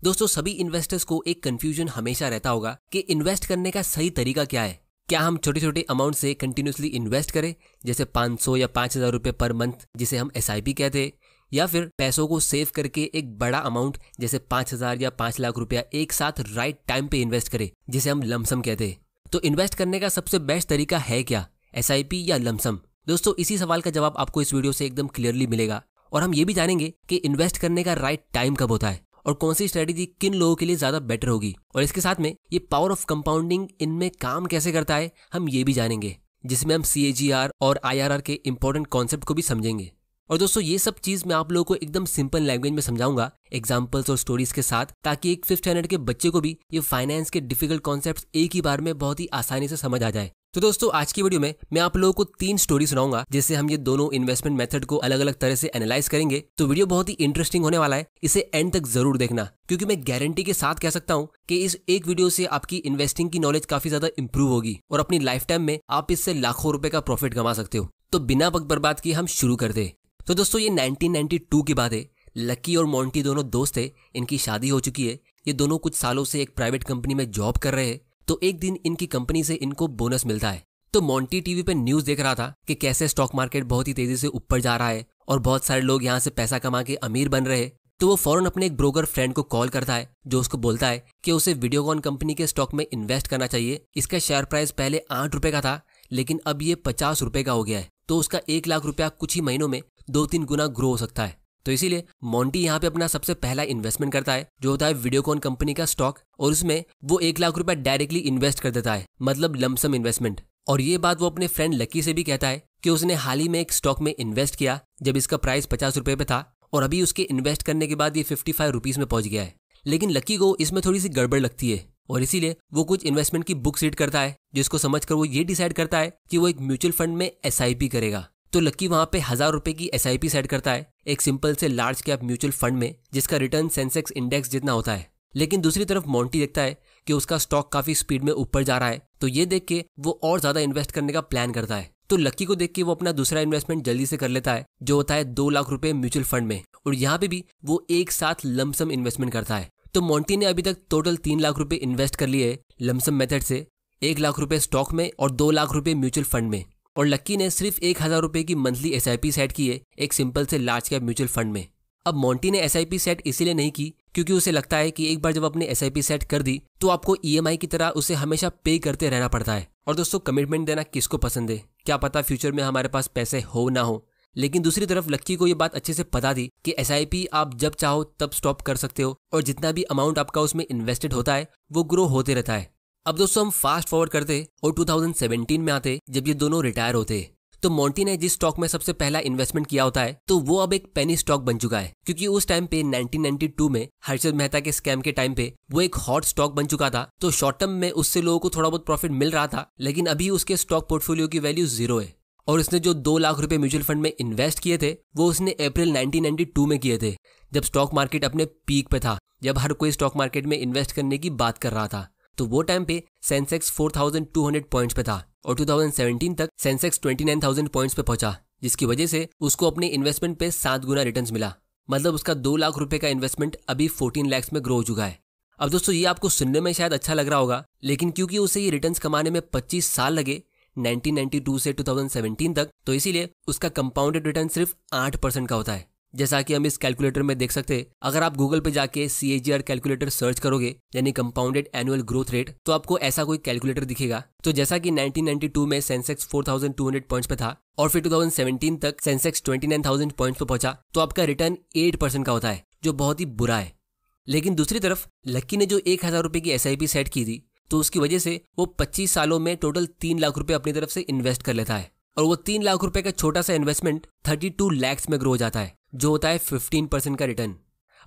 दोस्तों सभी इन्वेस्टर्स को एक कंफ्यूजन हमेशा रहता होगा कि इन्वेस्ट करने का सही तरीका क्या है। क्या हम छोटे छोटे अमाउंट से कंटिन्यूसली इन्वेस्ट करें, जैसे 500 या 5,000 रुपये पर मंथ जिसे हम SIP कहते हैं, या फिर पैसों को सेव करके एक बड़ा अमाउंट जैसे 5,000 या 5 लाख रुपया एक साथ राइट टाइम पे इन्वेस्ट करें जिसे हम लमसम कहते हैं। तो इन्वेस्ट करने का सबसे बेस्ट तरीका है क्या, SIP या लमसम? दोस्तों इसी सवाल का जवाब आपको इस वीडियो से एकदम क्लियरली मिलेगा और हम ये भी जानेंगे कि इन्वेस्ट करने का राइट टाइम कब होता है और कौन सी स्ट्रेटेजी किन लोगों के लिए ज्यादा बेटर होगी। और इसके साथ में ये पावर ऑफ कंपाउंडिंग इनमें काम कैसे करता है हम ये भी जानेंगे, जिसमें हम CAGR और IRR के इंपॉर्टेंट कॉन्सेप्ट को भी समझेंगे। और दोस्तों ये सब चीज मैं आप लोगों को एकदम सिंपल लैंग्वेज में समझाऊंगा, एग्जांपल्स और स्टोरीज के साथ, ताकि एक 5th स्टैंडर्ड के बच्चे को भी ये फाइनेंस के डिफिकल्ट कॉन्सेप्ट्स एक ही बार में बहुत ही आसानी से समझ आ जाए। तो दोस्तों आज की वीडियो में मैं आप लोगों को 3 स्टोरी सुनाऊंगा जिससे हम ये दोनों इन्वेस्टमेंट मेथड को अलग अलग तरह से एनालाइज करेंगे। तो वीडियो बहुत ही इंटरेस्टिंग होने वाला है, इसे एंड तक जरूर देखना, क्योंकि मैं गारंटी के साथ कह सकता हूँ कि इस एक वीडियो से आपकी इन्वेस्टिंग की नॉलेज काफी ज्यादा इंप्रूव होगी और अपनी लाइफ टाइम में आप इससे लाखों रुपए का प्रॉफिट कमा सकते हो। तो बिना वक्त बर्बाद किए हम शुरू कर दे। तो दोस्तों ये 1992 की बात है। लकी और मोंटी दोनों दोस्त थे, इनकी शादी हो चुकी है, ये दोनों कुछ सालों से एक प्राइवेट कंपनी में जॉब कर रहे हैं। तो एक दिन इनकी कंपनी से इनको बोनस मिलता है। तो मोंटी टीवी पे न्यूज देख रहा था कि कैसे स्टॉक मार्केट बहुत ही तेजी से ऊपर जा रहा है और बहुत सारे लोग यहाँ से पैसा कमा के अमीर बन रहे हैं। तो वो फौरन अपने एक ब्रोकर फ्रेंड को कॉल करता है, जो उसको बोलता है कि उसे वीडियोकॉन कंपनी के स्टॉक में इन्वेस्ट करना चाहिए। इसका शेयर प्राइस पहले 8 रुपए का था, लेकिन अब ये 50 रुपए का हो गया है। तो उसका 1 लाख रुपया कुछ ही महीनों में 2-3 गुना ग्रो हो सकता है। तो इसीलिए मोंटी यहाँ पे अपना सबसे पहला इन्वेस्टमेंट करता है, जो होता है वीडियोकॉन कंपनी का स्टॉक, और उसमें वो 1 लाख रुपया डायरेक्टली इन्वेस्ट कर देता है, मतलब लमसम इन्वेस्टमेंट। और ये बात वो अपने फ्रेंड लकी से भी कहता है कि उसने हाल ही में एक स्टॉक में इन्वेस्ट किया जब इसका प्राइस 50 रुपए पे था, और अभी उसके इन्वेस्ट करने के बाद ये 55 रुपीज में पहुंच गया है। लेकिन लकी को इसमें थोड़ी सी गड़बड़ लगती है और इसीलिए वो कुछ इन्वेस्टमेंट की बुक्स रीड करता है, जिसको समझकर वो ये डिसाइड करता है कि वो एक म्यूचुअल फंड में SIP करेगा। तो लकी वहां पे 1000 रुपए की SIP सेट करता है एक सिंपल से लार्ज कैप म्यूचुअल फंड में, जिसका रिटर्न सेंसेक्स इंडेक्स जितना होता है। लेकिन दूसरी तरफ मोंटी देखता है कि उसका स्टॉक काफी स्पीड में ऊपर जा रहा है, तो ये देख के वो और ज्यादा इन्वेस्ट करने का प्लान करता है। तो लकी को देख के वो अपना दूसरा इन्वेस्टमेंट जल्दी से कर लेता है, जो होता है 2 लाख रुपए म्यूचुअल फंड में, और यहाँ पे भी वो एक साथ लमसम इन्वेस्टमेंट करता है। तो मोंटी ने अभी तक टोटल 3 लाख रुपए इन्वेस्ट कर लिए लमसम मेथड से, 1 लाख रुपए स्टॉक में और 2 लाख रुपए म्यूचुअल फंड में। और लकी ने सिर्फ 1000 रुपए की मंथली SIP सेट की है एक सिंपल से लार्ज कैप म्यूचुअल फंड में। अब मोंटी ने SIP सेट इसीलिए नहीं की क्योंकि उसे लगता है कि एक बार जब अपने SIP सेट कर दी तो आपको EMI की तरह उसे हमेशा पे करते रहना पड़ता है। और दोस्तों कमिटमेंट देना किसको पसंद है, क्या पता फ्यूचर में हमारे पास पैसे हो ना हो। लेकिन दूसरी तरफ लक्की को ये बात अच्छे से पता थी कि SIP आप जब चाहो तब स्टॉप कर सकते हो, और जितना भी अमाउंट आपका उसमें इन्वेस्टेड होता है वो ग्रो होते रहता है। अब दोस्तों हम फास्ट फॉरवर्ड करते और 2017 में आते जब ये दोनों रिटायर होते। तो मोंटी ने जिस स्टॉक में सबसे पहला इन्वेस्टमेंट किया होता है, तो वो अब एक पेनी स्टॉक बन चुका है, क्योंकि उस टाइम पे 1992 में हर्षद मेहता के स्कैम के टाइम पे वो एक हॉट स्टॉक बन चुका था। तो शॉर्ट टर्म में उससे लोगों को थोड़ा बहुत प्रॉफिट मिल रहा था, लेकिन अभी उसके स्टॉक पोर्टफोलियो की वैल्यू 0 है। और उसने जो 2 लाख रुपए म्यूचुअल फंड में इन्वेस्ट किए थे वो उसने अप्रैल 1992 में किए थे, जब स्टॉक मार्केट अपने पीक पे था, जब हर कोई स्टॉक मार्केट में इन्वेस्ट करने की बात कर रहा था। तो वो टाइम पे सेंसेक्स 4200 पॉइंट्स पे था और 2017 तक सेंसेक्स 29000 पॉइंट्स पे पहुंचा, जिसकी वजह से उसको अपने इन्वेस्टमेंट पे 7 गुना रिटर्न्स मिला। मतलब उसका 2 लाख रुपए का इन्वेस्टमेंट अभी 14 लाख में ग्रो हो चुका है। अब दोस्तों ये आपको सुनने में शायद अच्छा लग रहा होगा, लेकिन क्योंकि उसे ये रिटर्न्स कमाने में 25 साल लगे 1992 से 2017 तक, तो इसीलिए उसका कंपाउंडेड रिटर्न सिर्फ 8% का होता है। जैसा कि हम इस कैलकुलेटर में देख सकते हैं, अगर आप गूगल पे जाके CAGR कैलकुलेटर सर्च करोगे, यानी कंपाउंडेड एनुअल ग्रोथ रेट, तो आपको ऐसा कोई कैलकुलेटर दिखेगा। तो जैसा कि 1992 में सेंसेक्स 4200 पॉइंट्स पे था और फिर 2017 तक सेंसेक्स 29000 पॉइंट्स पे पहुंचा, तो आपका रिटर्न 8% का होता है, जो बहुत ही बुरा है। लेकिन दूसरी तरफ लक्की ने जो 1000 रुपए की SIP सेट की थी, तो उसकी वजह से वो 25 सालों में टोटल 3 लाख रुपए अपनी तरफ से इन्वेस्ट कर लेता है, और वो 3 लाख रुपए का छोटा सा इन्वेस्टमेंट 32 लाख में ग्रो हो जाता है, जो होता है 15% का रिटर्न।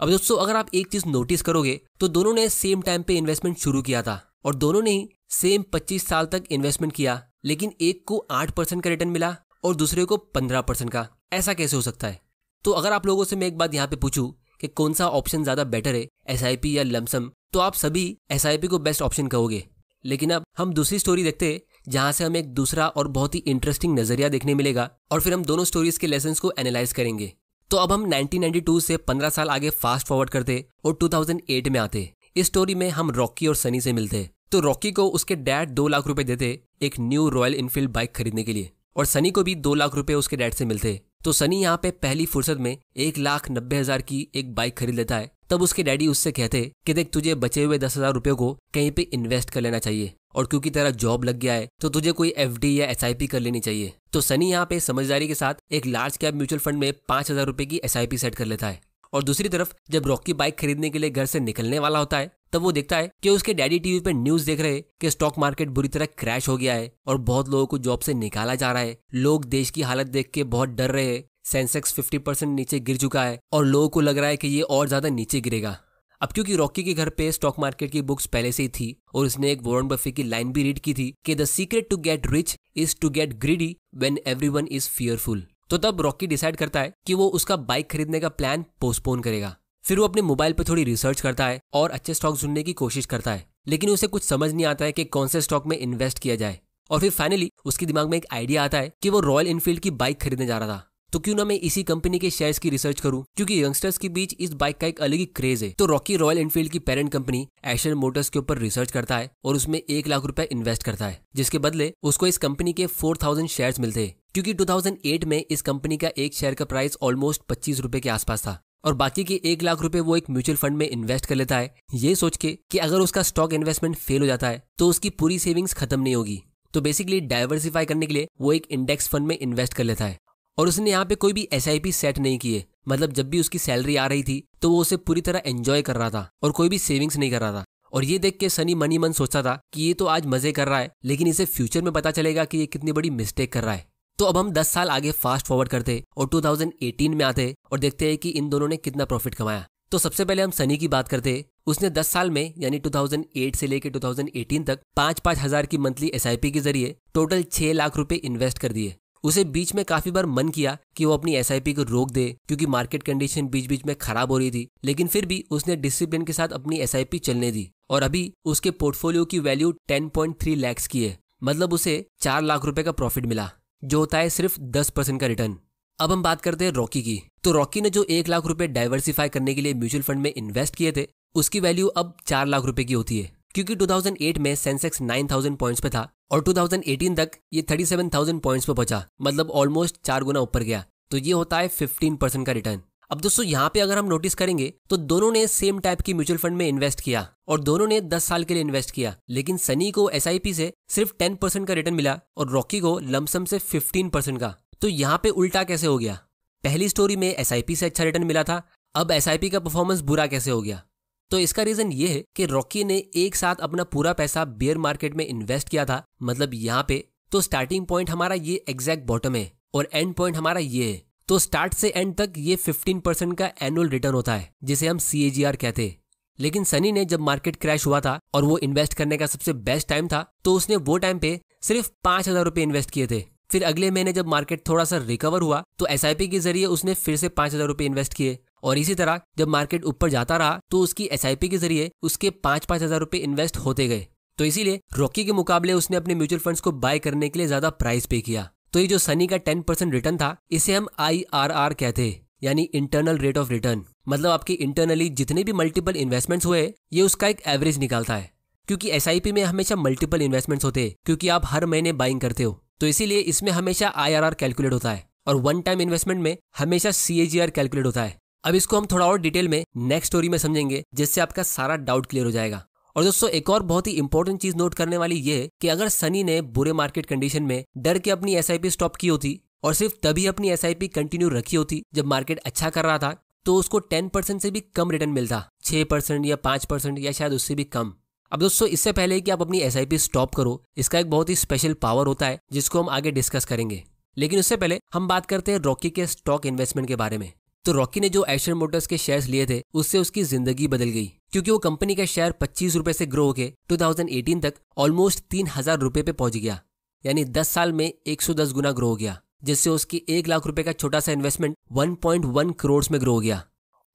अब दोस्तों अगर आप एक चीज नोटिस करोगे तो दोनों ने सेम टाइम पे इन्वेस्टमेंट शुरू किया था और दोनों ने ही सेम 25 साल तक इन्वेस्टमेंट किया, लेकिन एक को 8% का रिटर्न मिला और दूसरे को 15% का। ऐसा कैसे हो सकता है? तो अगर आप लोगों से मैं एक बात यहाँ पे पूछूं कि कौन सा ऑप्शन ज्यादा बेटर है, SIP या लमसम, तो आप सभी SIP को बेस्ट ऑप्शन कहोगे। लेकिन अब हम दूसरी स्टोरी देखते हैं जहां से हमें एक दूसरा और बहुत ही इंटरेस्टिंग नजरिया देखने मिलेगा और फिर हम दोनों स्टोरीज के लेसन्स को एनालाइज करेंगे। तो अब हम 1992 से 15 साल आगे फास्ट फॉरवर्ड करते और 2008 में आते। इस स्टोरी में हम रॉकी और सनी से मिलते। तो रॉकी को उसके डैड 2 लाख रुपए देते एक न्यू रॉयल इनफील्ड बाइक खरीदने के लिए, और सनी को भी 2 लाख रुपए उसके डैड से मिलते। तो सनी यहाँ पे पहली फुर्सत में 1,90,000 की एक बाइक खरीद लेता है। तब उसके डैडी उससे कहते कि देख, तुझे बचे हुए 10,000 रुपए को कहीं पे इन्वेस्ट कर लेना चाहिए, और क्योंकि तेरा जॉब लग गया है तो तुझे कोई FD या SIP कर लेनी चाहिए। तो सनी यहाँ पे समझदारी के साथ एक लार्ज कैप म्यूचुअल फंड में 5,000 रुपए की SIP सेट कर लेता है। और दूसरी तरफ जब रॉकी बाइक खरीदने के लिए घर से निकलने वाला होता है, तब वो देखता है कि उसके डैडी टीवी पे न्यूज देख रहे हैं कि स्टॉक मार्केट बुरी तरह क्रैश हो गया है और बहुत लोगों को जॉब से निकाला जा रहा है। लोग देश की हालत देख के बहुत डर रहे हैं। सेंसेक्स 50% नीचे गिर चुका है और लोगों को लग रहा है कि ये और ज्यादा नीचे गिरेगा। अब क्योंकि रॉकी के घर पे स्टॉक मार्केट की बुक्स पहले से ही थी और उसने एक वॉरेन बफे की लाइन भी रीड की थी कि the secret to get rich is to get greedy when everyone is fearful. तो तब रॉकी डिसाइड करता है कि वो उसका बाइक खरीदने का प्लान पोस्टपोन करेगा। फिर वो अपने मोबाइल पे थोड़ी रिसर्च करता है और अच्छे स्टॉक ढूंढने की कोशिश करता है, लेकिन उसे कुछ समझ नहीं आता है कि कौन से स्टॉक में इन्वेस्ट किया जाए। और फिर फाइनली उसके दिमाग में एक आइडिया आता है कि वो रॉयल इनफील्ड की बाइक खरीदने जा रहा था, तो क्यों ना मैं इसी कंपनी के शेयर्स की रिसर्च करूं, क्योंकि यंगस्टर्स के बीच इस बाइक का एक अलग ही क्रेज है। तो रॉकी रॉयल एनफील्ड की पेरेंट कंपनी एशर मोटर्स के ऊपर रिसर्च करता है और उसमें 1 लाख रुपए इन्वेस्ट करता है, जिसके बदले उसको इस कंपनी के 4,000 शेयर्स मिलते हैं। क्योंकि 2008 में इस कंपनी का एक शेयर का प्राइस ऑलमोस्ट 25 रुपए के आसपास था, और बाकी के 1 लाख रुपए वो एक म्यूचुअल फंड में इन्वेस्ट कर लेता है, ये सोच के कि अगर उसका स्टॉक इन्वेस्टमेंट फेल हो जाता है तो उसकी पूरी सेविंग्स खत्म नहीं होगी। तो बेसिकली डाइवर्सिफाई करने के लिए वो एक इंडेक्स फंड में इन्वेस्ट कर लेता है। और उसने यहाँ पे कोई भी SIP सेट नहीं किए, मतलब जब भी उसकी सैलरी आ रही थी तो वो उसे पूरी तरह एंजॉय कर रहा था और कोई भी सेविंग्स नहीं कर रहा था। और ये देख के सनी मन ही मन सोचता था कि ये तो आज मजे कर रहा है, लेकिन इसे फ्यूचर में पता चलेगा कि ये कितनी बड़ी मिस्टेक कर रहा है। तो अब हम 10 साल आगे फास्ट फॉरवर्ड करते और 2018 में आते और देखते हैं कि इन दोनों ने कितना प्रॉफिट कमाया। तो सबसे पहले हम सनी की बात करते। उसने 10 साल में यानी 2008 से लेकर 2018 तक 5-5 हजार की मंथली SIP के जरिए टोटल 6 लाख रुपए इन्वेस्ट कर दिए। उसे बीच में काफी बार मन किया कि वो अपनी SIP को रोक दे, क्योंकि मार्केट कंडीशन बीच बीच में खराब हो रही थी, लेकिन फिर भी उसने डिसिप्लिन के साथ अपनी SIP चलने दी। और अभी उसके पोर्टफोलियो की वैल्यू 10.3 लाख की है, मतलब उसे 4 लाख रुपए का प्रॉफिट मिला, जो होता है सिर्फ 10% का रिटर्न। अब हम बात करते हैं रॉकी की। तो रॉकी ने जो 1 लाख रुपए डाइवर्सिफाई करने के लिए म्यूचुअल फंड में इन्वेस्ट किए थे, उसकी वैल्यू अब 4 लाख रुपए की होती है, क्योंकि 2008 में सेंसेक्स 9,000 पॉइंट्स पे था और 2018 तक ये 37,000 पॉइंट्स पे पहुंचा, मतलब ऑलमोस्ट 4 गुना ऊपर गया। तो ये होता है 15% का रिटर्न। अब दोस्तों यहाँ पे अगर हम नोटिस करेंगे तो दोनों ने सेम टाइप की म्यूचुअल फंड में इन्वेस्ट किया और दोनों ने 10 साल के लिए इन्वेस्ट किया, लेकिन सनी को SIP से सिर्फ 10% का रिटर्न मिला और रॉकी को लमसम से 15% का। तो यहाँ पे उल्टा कैसे हो गया? पहली स्टोरी में SIP से अच्छा रिटर्न मिला था, अब SIP का परफॉर्मेंस बुरा कैसे हो गया? तो इसका रीजन ये है कि रॉकी ने एक साथ अपना पूरा पैसा बेयर मार्केट में इन्वेस्ट किया था, मतलब यहाँ पे तो स्टार्टिंग पॉइंट हमारा ये एग्जैक्ट बॉटम है और एंड पॉइंट हमारा ये है। तो स्टार्ट से एंड तक ये 15% का एनुअल रिटर्न होता है, जिसे हम CAGR कहते हैं। लेकिन सनी ने जब मार्केट क्रैश हुआ था और वो इन्वेस्ट करने का सबसे बेस्ट टाइम था, तो उसने वो टाइम पे सिर्फ 5,000 रुपए इन्वेस्ट किए थे। फिर अगले महीने जब मार्केट थोड़ा सा रिकवर हुआ तो SIP के जरिए उसने फिर से 5,000 रुपए इन्वेस्ट किए, और इसी तरह जब मार्केट ऊपर जाता रहा तो उसकी SIP के जरिए उसके 5-5 हजार रुपए इन्वेस्ट होते गए। तो इसीलिए रॉकी के मुकाबले उसने अपने म्यूचुअल फंड्स को बाय करने के लिए ज्यादा प्राइस पे किया। तो ये जो सनी का 10% रिटर्न था, इसे हम IRR कहते हैं, यानी इंटरनल रेट ऑफ रिटर्न। मतलब आपकी इंटरनली जितने भी मल्टीपल इन्वेस्टमेंट्स हुए, ये उसका एक एवरेज निकालता है। क्योंकि SIP में हमेशा मल्टीपल इन्वेस्टमेंट्स होते हैं, क्योंकि आप हर महीने बाइंग करते हो, तो इसीलिए इसमें हमेशा IRR कैलकुलेट होता है और वन टाइम इन्वेस्टमेंट में हमेशा CAGR कैलकुलेट होता है। अब इसको हम थोड़ा और डिटेल में नेक्स्ट स्टोरी में समझेंगे, जिससे आपका सारा डाउट क्लियर हो जाएगा। और दोस्तों एक और बहुत ही इंपॉर्टेंट चीज नोट करने वाली ये है कि अगर सनी ने बुरे मार्केट कंडीशन में डर के अपनी SIP स्टॉप की होती और सिर्फ तभी अपनी SIP कंटिन्यू रखी होती जब मार्केट अच्छा कर रहा था, तो उसको 10% से भी कम रिटर्न मिलता, 6% या 5% या शायद उससे भी कम। अब दोस्तों इससे पहले कि आप अपनी SIP स्टॉप करो, इसका एक बहुत ही स्पेशल पावर होता है जिसको हम आगे डिस्कस करेंगे। लेकिन उससे पहले हम बात करते हैं रॉकी के स्टॉक इन्वेस्टमेंट के बारे में। तो रॉकी ने जो एशर मोटर्स के शेयर्स लिए थे, उससे उसकी जिंदगी बदल गई, क्योंकि वो कंपनी का शेयर 25 रुपए से ग्रो होकर 2018 तक ऑलमोस्ट 3,000 रुपए पे पहुंच गया, यानी 10 साल में 110 गुना ग्रो हो गया, जिससे उसकी 1 लाख रुपए का छोटा सा इन्वेस्टमेंट 1.1 करोड़ में ग्रो हो गया।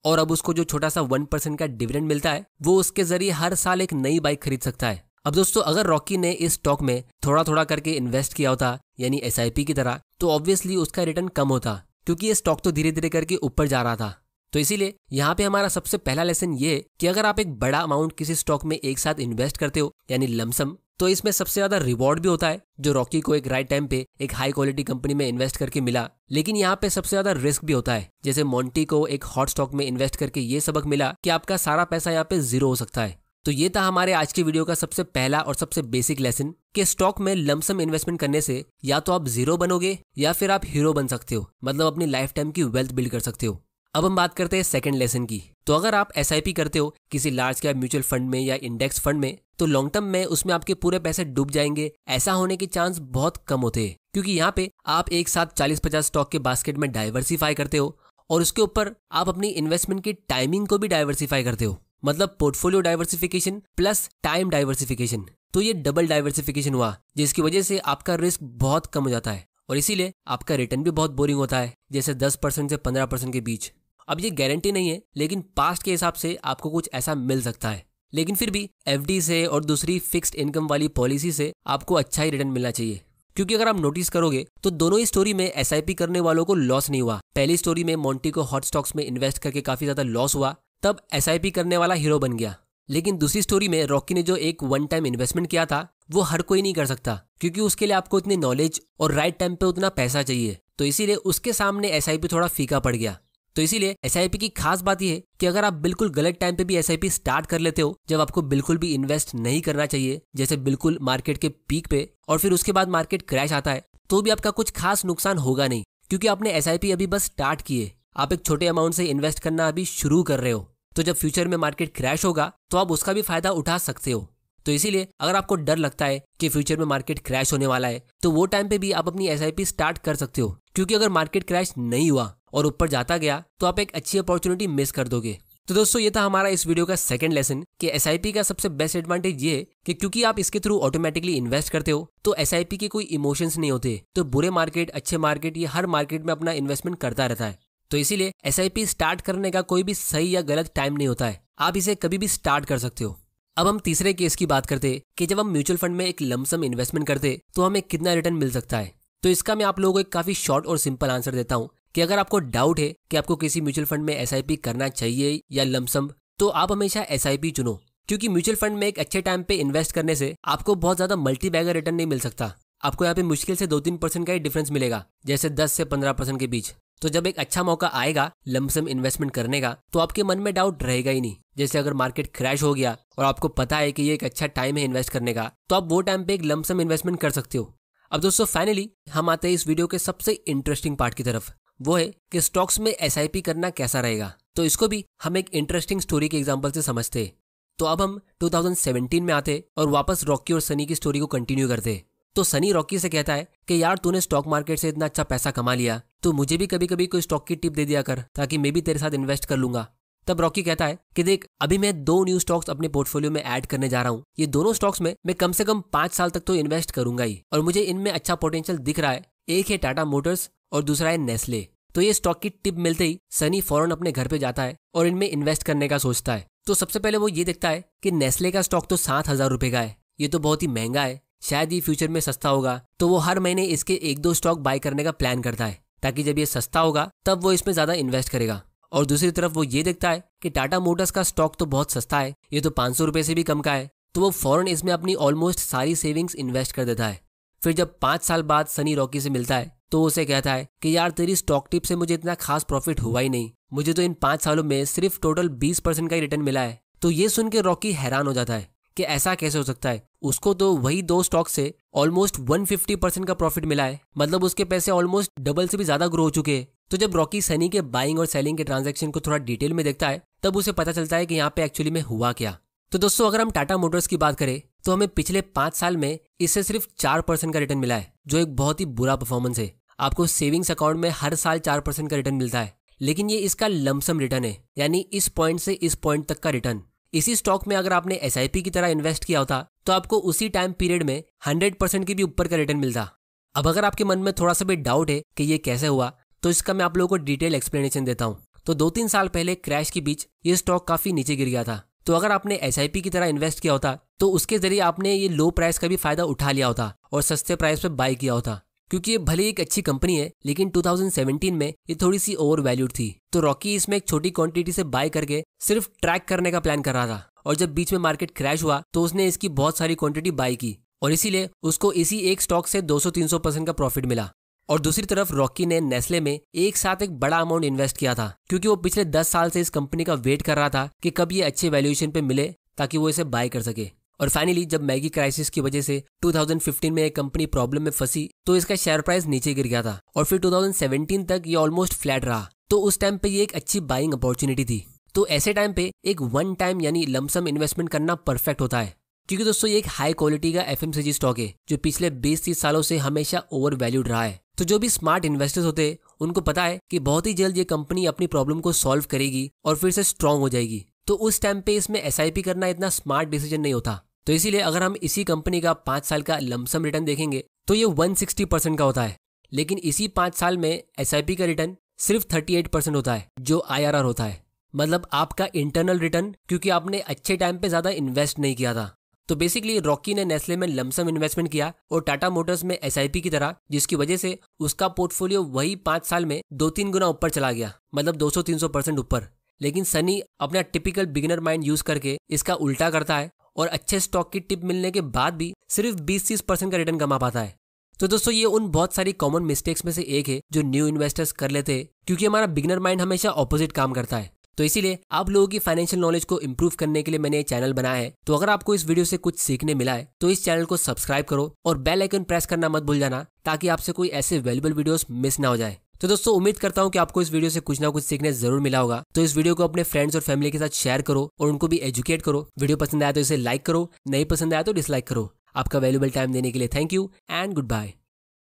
और अब उसको जो छोटा सा 1% का डिविडेंड मिलता है, वो उसके जरिए हर साल एक नई बाइक खरीद सकता है। अब दोस्तों अगर रॉकी ने इस स्टॉक में थोड़ा थोड़ा करके इन्वेस्ट किया होता, यानी SIP की तरह, तो ऑब्वियसली उसका रिटर्न कम होता, क्योंकि ये स्टॉक तो धीरे धीरे करके ऊपर जा रहा था। तो इसीलिए यहाँ पे हमारा सबसे पहला लेसन ये है कि अगर आप एक बड़ा अमाउंट किसी स्टॉक में एक साथ इन्वेस्ट करते हो यानी लमसम, तो इसमें सबसे ज्यादा रिवॉर्ड भी होता है जो रॉकी को एक राइट टाइम पे एक हाई क्वालिटी कंपनी में इन्वेस्ट करके मिला। लेकिन यहाँ पे सबसे ज्यादा रिस्क भी होता है, जैसे मोंटी को एक हॉट स्टॉक में इन्वेस्ट करके ये सबक मिला कि आपका सारा पैसा यहाँ पे जीरो हो सकता है। तो ये था हमारे आज की वीडियो का सबसे पहला और सबसे बेसिक लेसन कि स्टॉक में लमसम इन्वेस्टमेंट करने से या तो आप जीरो बनोगे या फिर आप हीरो बन सकते हो, मतलब अपनी लाइफ टाइम की वेल्थ बिल्ड कर सकते हो। अब हम बात करते हैं सेकंड लेसन की। तो अगर आप SIP करते हो किसी लार्ज कैप म्यूचुअल फंड में या इंडेक्स फंड में, तो लॉन्ग टर्म में उसमें आपके पूरे पैसे डूब जाएंगे, ऐसा होने के चांस बहुत कम होते हैं, क्योंकि यहाँ पे आप एक साथ 40-50 स्टॉक के बास्केट में डाइवर्सिफाई करते हो और उसके ऊपर आप अपनी इन्वेस्टमेंट की टाइमिंग को भी डाइवर्सिफाई करते हो, मतलब portfolio diversification plus time diversification. तो ये डबल डाइवर्सिफिकेशन हुआ, जिसकी वजह से आपका रिस्क बहुत कम हो जाता है और इसीलिए आपका रिटर्न भी बहुत बोरिंग होता है, जैसे 10% से 15% के बीच। अब ये गारंटी नहीं है, लेकिन पास्ट के हिसाब से आपको कुछ ऐसा मिल सकता है, लेकिन फिर भी FD से और दूसरी फिक्स्ड इनकम वाली पॉलिसी से आपको अच्छा ही रिटर्न मिलना चाहिए। क्योंकि अगर आप नोटिस करोगे तो दोनों ही स्टोरी में SIP करने वालों को लॉस नहीं हुआ। पहली स्टोरी में मोंटी को हॉट स्टॉक्स में इन्वेस्ट करके काफी ज्यादा लॉस हुआ, तब SIP करने वाला हीरो बन गया। लेकिन दूसरी स्टोरी में रॉकी ने जो एक वन टाइम इन्वेस्टमेंट किया था वो हर कोई नहीं कर सकता, क्योंकि उसके लिए आपको इतनी नॉलेज और राइट टाइम पे उतना पैसा चाहिए। तो इसीलिए उसके सामने SIP थोड़ा फीका पड़ गया। तो इसीलिए SIP की खास बात यह है कि अगर आप बिल्कुल गलत टाइम पे भी SIP स्टार्ट कर लेते हो, जब आपको बिल्कुल भी इन्वेस्ट नहीं करना चाहिए, जैसे बिल्कुल मार्केट के पीक पे, और फिर उसके बाद मार्केट क्रैश आता है, तो भी आपका कुछ खास नुकसान होगा नहीं, क्योंकि आपने SIP अभी बस स्टार्ट किए। आप एक छोटे अमाउंट से इन्वेस्ट करना अभी शुरू कर रहे हो, तो जब फ्यूचर में मार्केट क्रैश होगा तो आप उसका भी फायदा उठा सकते हो। तो इसीलिए अगर आपको डर लगता है कि फ्यूचर में मार्केट क्रैश होने वाला है, तो वो टाइम पे भी आप अपनी SIP स्टार्ट कर सकते हो, क्योंकि अगर मार्केट क्रैश नहीं हुआ और ऊपर जाता गया तो आप एक अच्छी अपॉर्चुनिटी मिस कर दोगे। तो दोस्तों ये था हमारा इस वीडियो का सेकंड लेसन कि SIP का सबसे बेस्ट एडवांटेज ये है कि क्योंकि आप इसके थ्रू ऑटोमेटिकली इन्वेस्ट करते हो, तो SIP के कोई इमोशंस नहीं होते। तो बुरे मार्केट, अच्छे मार्केट, ये हर मार्केट में अपना इन्वेस्टमेंट करता रहता है। तो इसीलिए SIP स्टार्ट करने का कोई भी सही या गलत टाइम नहीं होता है, आप इसे कभी भी स्टार्ट कर सकते हो। अब हम तीसरे केस की बात करते हैं कि जब हम म्यूचुअल फंड में एक लमसम इन्वेस्टमेंट करते तो हमें कितना रिटर्न मिल सकता है। तो इसका मैं आप लोगों को एक काफी शॉर्ट और सिंपल आंसर देता हूँ कि अगर आपको डाउट है कि आपको किसी म्यूचुअल फंड में SIP करना चाहिए या लमसम, तो आप हमेशा SIP चुनो, क्योंकि म्यूचुअल फंड में एक अच्छे टाइम पे इन्वेस्ट करने से आपको बहुत ज्यादा मल्टी बैगर रिटर्न नहीं मिल सकता। आपको यहाँ पे मुश्किल से 2-3% का ही डिफरेंस मिलेगा, जैसे 10 से 15% के बीच। तो जब एक अच्छा मौका आएगा लमसम इन्वेस्टमेंट करने का, तो आपके मन में डाउट रहेगा ही नहीं। जैसे अगर मार्केट क्रैश हो गया और आपको पता है कि ये एक अच्छा टाइम है इन्वेस्ट करने का, तो आप वो टाइम पे एक लमसम इन्वेस्टमेंट कर सकते हो। अब दोस्तों फाइनली हम आते हैं इस वीडियो के सबसे इंटरेस्टिंग पार्ट की तरफ, वो है कि स्टॉक्स में SIP करना कैसा रहेगा। तो इसको भी हम एक इंटरेस्टिंग स्टोरी के एग्जांपल से समझते हैं। तो अब हम 2017 में आते और वापस रॉकी और सनी की स्टोरी को कंटिन्यू करते। तो सनी रॉकी से कहता है कि यार तूने स्टॉक मार्केट से इतना अच्छा पैसा कमा लिया, तो मुझे भी कभी कभी कोई स्टॉक की टिप दे दिया कर, ताकि मैं भी तेरे साथ इन्वेस्ट कर लूंगा। तब रॉकी कहता है कि देख, अभी मैं 2 न्यू स्टॉक्स अपने पोर्टफोलियो में ऐड करने जा रहा हूँ। ये दोनों स्टॉक्स में मैं कम से कम 5 साल तक तो इन्वेस्ट करूंगा ही, और मुझे इनमें अच्छा पोटेंशियल दिख रहा है। एक है टाटा मोटर्स और दूसरा है नेस्ले। तो ये स्टॉक की टिप मिलते ही सनी फौरन अपने घर पे जाता है और इनमें इन्वेस्ट करने का सोचता है। तो सबसे पहले वो ये देखता है कि नेस्ले का स्टॉक तो 7,000 रुपए का है, ये तो बहुत ही महंगा है, शायद ये फ्यूचर में सस्ता होगा। तो वो हर महीने इसके 1-2 स्टॉक बाय करने का प्लान करता है, ताकि जब ये सस्ता होगा तब वो इसमें ज्यादा इन्वेस्ट करेगा। और दूसरी तरफ वो ये देखता है कि टाटा मोटर्स का स्टॉक तो बहुत सस्ता है, ये तो 500 रुपए से भी कम का है, तो वो फौरन इसमें अपनी ऑलमोस्ट सारी सेविंग्स इन्वेस्ट कर देता है। फिर जब 5 साल बाद सनी रॉकी से मिलता है तो उसे कहता है कि यार तेरी स्टॉक टिप से मुझे इतना खास प्रॉफिट हुआ ही नहीं, मुझे तो इन 5 सालों में सिर्फ टोटल 20% का ही रिटर्न मिला है। तो ये सुन के रॉकी हैरान हो जाता है कि ऐसा कैसे हो सकता है, उसको तो वही 2 स्टॉक से ऑलमोस्ट 150% का प्रॉफिट मिला है, मतलब उसके पैसे ऑलमोस्ट डबल से भी ज्यादा ग्रो हो चुके हैं। तो जब रॉकी सनी के बाइंग और सेलिंग के ट्रांजैक्शन को थोड़ा डिटेल में देखता है, तब उसे पता चलता है कि यहाँ पे एक्चुअली में हुआ क्या। तो दोस्तों अगर हम टाटा मोटर्स की बात करें तो हमें पिछले 5 साल में इससे सिर्फ 4% का रिटर्न मिला है, जो एक बहुत ही बुरा परफॉर्मेंस है। आपको सेविंग्स अकाउंट में हर साल 4% का रिटर्न मिलता है, लेकिन ये इसका लमसम रिटर्न है, यानी इस पॉइंट से इस पॉइंट तक का रिटर्न। इसी स्टॉक में अगर आपने SIP की तरह इन्वेस्ट किया होता तो आपको उसी टाइम पीरियड में 100% के भी ऊपर का रिटर्न मिलता। अब अगर आपके मन में थोड़ा सा भी डाउट है कि ये कैसे हुआ, तो इसका मैं आप लोगों को डिटेल एक्सप्लेनेशन देता हूँ। तो 2-3 साल पहले क्रैश के बीच ये स्टॉक काफी नीचे गिर गया था। तो अगर आपने SIP की तरह इन्वेस्ट किया होता तो उसके जरिए आपने ये लो प्राइस का भी फायदा उठा लिया होता और सस्ते प्राइस पे बाय किया होता। क्योंकि ये भले एक अच्छी कंपनी है लेकिन 2017 में ये थोड़ी सी ओवर वैल्यूड थी। तो रॉकी इसमें एक छोटी क्वांटिटी से बाय करके सिर्फ ट्रैक करने का प्लान कर रहा था, और जब बीच में मार्केट क्रैश हुआ तो उसने इसकी बहुत सारी क्वांटिटी बाय की और इसीलिए उसको इसी एक स्टॉक से 200-300% का प्रॉफिट मिला। और दूसरी तरफ रॉकी ने नेस्ले में एक साथ एक बड़ा अमाउंट इन्वेस्ट किया था, क्योंकि वो पिछले 10 साल से इस कंपनी का वेट कर रहा था कि कब ये अच्छे वैल्यूएशन पे मिले ताकि वो इसे बाय कर सके। और फाइनली जब मैगी क्राइसिस की वजह से 2015 में एक कंपनी प्रॉब्लम में फंसी तो इसका शेयर प्राइस नीचे गिर गया था और फिर 2017 तक ये ऑलमोस्ट फ्लैट रहा। तो उस टाइम पे ये एक अच्छी बाइंग अपॉर्चुनिटी थी। तो ऐसे टाइम पे एक वन टाइम यानी लमसम इन्वेस्टमेंट करना परफेक्ट होता है, क्योंकि दोस्तों ये एक हाई क्वालिटी का FMCG स्टॉक है जो पिछले 20-30 सालों से हमेशा ओवर वैल्यूड रहा है। तो जो भी स्मार्ट इन्वेस्टर्स होते हैं उनको पता है कि बहुत ही जल्द ये कंपनी अपनी प्रॉब्लम को सॉल्व करेगी और फिर से स्ट्रांग हो जाएगी। तो उस टाइम पे इसमें SIP करना इतना स्मार्ट डिसीजन नहीं होता। तो इसीलिए अगर हम इसी कंपनी का 5 साल का लमसम रिटर्न देखेंगे तो ये 160% का होता है, लेकिन इसी 5 साल में SIP का रिटर्न सिर्फ 38% होता है जो IRR होता है, मतलब आपका इंटरनल रिटर्न, क्योंकि आपने अच्छे टाइम पे ज्यादा इन्वेस्ट नहीं किया था। तो बेसिकली रॉकी ने नेस्ले में लमसम इन्वेस्टमेंट किया और टाटा मोटर्स में SIP की तरह, जिसकी वजह से उसका पोर्टफोलियो वही 5 साल में 2-3 गुना ऊपर चला गया, मतलब 200-300% ऊपर। लेकिन सनी अपना टिपिकल बिगिनर माइंड यूज करके इसका उल्टा करता है और अच्छे स्टॉक की टिप मिलने के बाद भी सिर्फ 20-30% का रिटर्न कमा पाता है। तो दोस्तों ये उन बहुत सारी कॉमन मिस्टेक्स में से एक है जो न्यू इन्वेस्टर्स कर लेते हैं, क्योंकि हमारा बिगिनर माइंड हमेशा ऑपोजिट काम करता है। तो इसीलिए आप लोगों की फाइनेंशियल नॉलेज को इंप्रूव करने के लिए मैंने ये चैनल बनाया है। तो अगर आपको इस वीडियो से कुछ सीखने मिला है तो इस चैनल को सब्सक्राइब करो और बेल आइकन प्रेस करना मत भूल जाना, ताकि आपसे कोई ऐसे वैल्यूएबल वीडियोस मिस ना हो जाए। तो दोस्तों उम्मीद करता हूँ कि आपको इस वीडियो से कुछ ना कुछ सीखने जरूर मिला होगा। तो इस वीडियो को अपने फ्रेंड्स और फैमिली के साथ शेयर करो और उनको भी एजुकेट करो। वीडियो पसंद आया तो इसे लाइक करो, नहीं पसंद आया तो डिसलाइक करो। आपका वैल्यूएबल टाइम देने के लिए thank you and good bye.